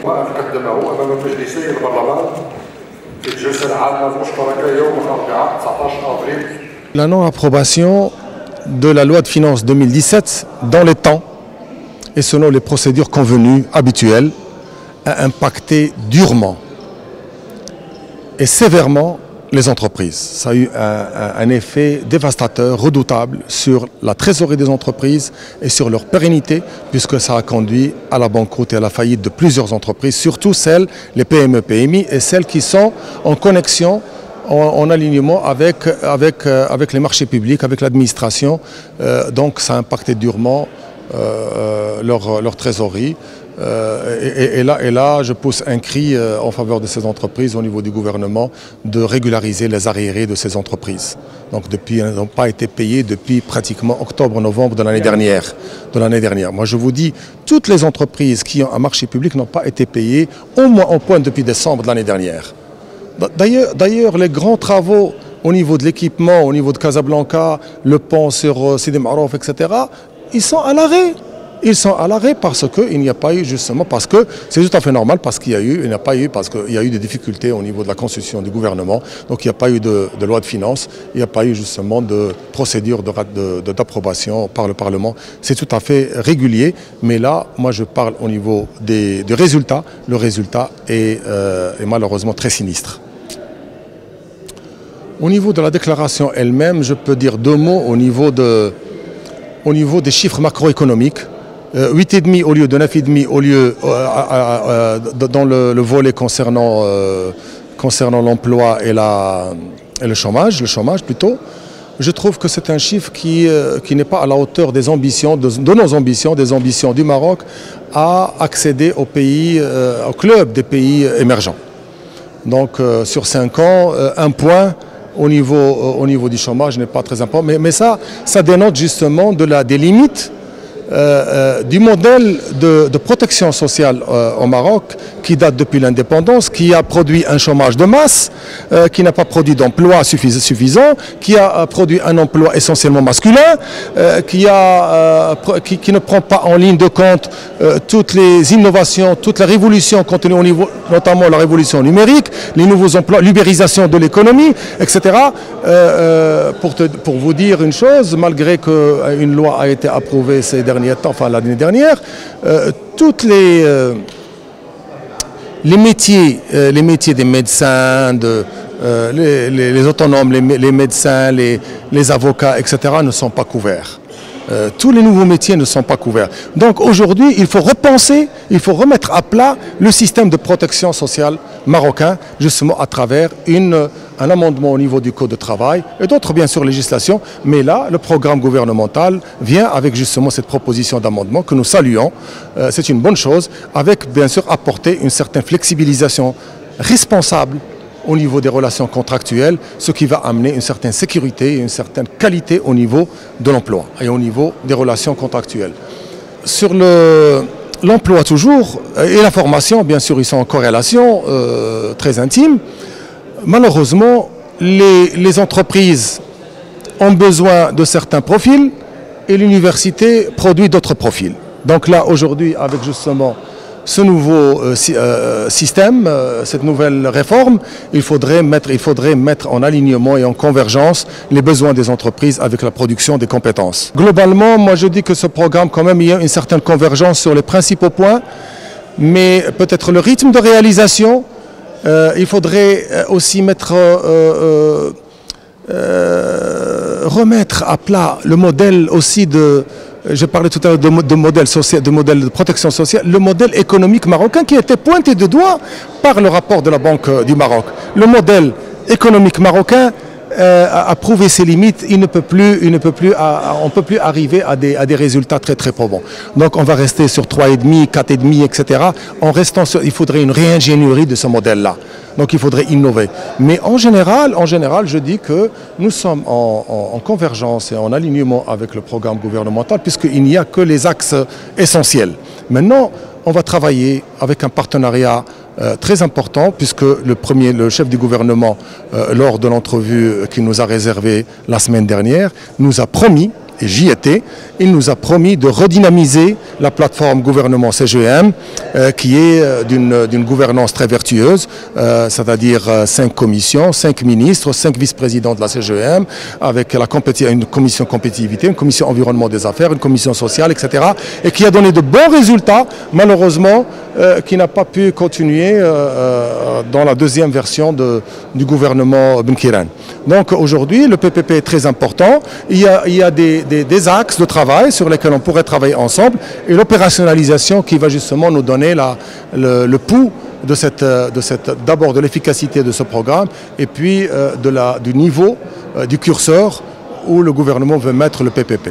قدمه أمام مجلسي البرلمان في الجلسة العامة المشتركة يوم الأربعاء 19 أبريل. La non-approbation de la loi de finances 2017 dans les temps et selon les procédures convenues habituelles a impacté durement et sévèrement les entreprises. Ça a eu un effet dévastateur, redoutable sur la trésorerie des entreprises et sur leur pérennité, puisque ça a conduit à la banqueroute et à la faillite de plusieurs entreprises, surtout celles, les PME, PMI, et celles qui sont en connexion, en alignement avec les marchés publics, avec l'administration. Donc ça a impacté durement leur trésorerie. Et là, je pousse un cri en faveur de ces entreprises au niveau du gouvernement de régulariser les arriérés de ces entreprises. Donc elles n'ont pas été payées depuis pratiquement octobre-novembre de l'année dernière. Moi je vous dis, toutes les entreprises qui ont un marché public n'ont pas été payées au moins en point depuis décembre de l'année dernière. D'ailleurs, les grands travaux au niveau de l'équipement, au niveau de Casablanca, le pont sur Sidi Marouf, etc., ils sont à l'arrêt. Ils sont à l'arrêt parce qu'il n'y a pas eu, justement, parce que c'est tout à fait normal, parce qu'il y a eu, parce qu'il y a eu des difficultés au niveau de la constitution du gouvernement, donc il n'y a pas eu de loi de finances, il n'y a pas eu justement de procédure d'approbation par le Parlement. C'est tout à fait régulier, mais là, moi je parle au niveau des résultats. Le résultat est malheureusement très sinistre. Au niveau de la déclaration elle-même, je peux dire deux mots au niveau des chiffres macroéconomiques. 8,5 au lieu de 9,5 au lieu dans le volet concernant l'emploi et le chômage plutôt. Je trouve que c'est un chiffre qui n'est pas à la hauteur des ambitions, de nos ambitions, des ambitions du Maroc à accéder au club des pays émergents. Donc sur 5 ans, un point au niveau du chômage n'est pas très important, mais ça dénote justement des limites du modèle de protection sociale au Maroc qui date depuis l'indépendance, qui a produit un chômage de masse, qui n'a pas produit d'emploi suffisant, qui a produit un emploi essentiellement masculin, qui ne prend pas en ligne de compte toutes les innovations, toute la révolution contenue au niveau, notamment la révolution numérique, les nouveaux emplois, l'ubérisation de l'économie, etc. Pour vous dire une chose, malgré qu'une loi a été approuvée ces derniers temps, enfin l'année dernière, toutes les métiers des médecins, les autonomes, les médecins, les avocats, etc. ne sont pas couverts. Tous les nouveaux métiers ne sont pas couverts. Donc aujourd'hui, il faut repenser, il faut remettre à plat le système de protection sociale marocain, justement à travers un amendement au niveau du Code de travail et d'autres, bien sûr, législations. Mais là, le programme gouvernemental vient avec justement cette proposition d'amendement que nous saluons. C'est une bonne chose, avec bien sûr apporter une certaine flexibilisation responsable au niveau des relations contractuelles, ce qui va amener une certaine sécurité et une certaine qualité au niveau de l'emploi et au niveau des relations contractuelles. Sur l'emploi toujours, et la formation, bien sûr, ils sont en corrélation très intime. Malheureusement, les entreprises ont besoin de certains profils et l'université produit d'autres profils. Donc là, aujourd'hui, avec justement ce nouveau système, cette nouvelle réforme, il faudrait mettre en alignement et en convergence les besoins des entreprises avec la production des compétences. Globalement, moi je dis que ce programme, quand même, il y a une certaine convergence sur les principaux points, mais peut-être le rythme de réalisation, il faudrait aussi remettre à plat le modèle aussi je parlais tout à l'heure de modèle social, de modèle de protection sociale, le modèle économique marocain qui a été pointé de doigt par le rapport de la Banque du Maroc. Le modèle économique marocain a prouvé ses limites, on ne peut plus arriver à des résultats très très probants. Donc on va rester sur 3,5, 4,5, etc. Il faudrait une réingénierie de ce modèle-là. Donc il faudrait innover. Mais en général, je dis que nous sommes en convergence et en alignement avec le programme gouvernemental, puisqu'il n'y a que les axes essentiels. Maintenant, on va travailler avec un partenariat très important, puisque le chef du gouvernement, lors de l'entrevue qu'il nous a réservée la semaine dernière, nous a promis, et j'y étais, il nous a promis de redynamiser la plateforme gouvernement CGEM qui est d'une gouvernance très vertueuse, c'est-à-dire 5 commissions, 5 ministres, 5 vice-présidents de la CGEM, avec une commission compétitivité, une commission environnement des affaires, une commission sociale, etc. Et qui a donné de bons résultats, malheureusement, qui n'a pas pu continuer dans la deuxième version du gouvernement Benkiran. Donc aujourd'hui, le PPP est très important. Il y a des axes de travail sur lesquels on pourrait travailler ensemble et l'opérationnalisation qui va justement nous donner le pouls d'abord de l'efficacité de ce programme et puis du niveau, du curseur où le gouvernement veut mettre le PPP.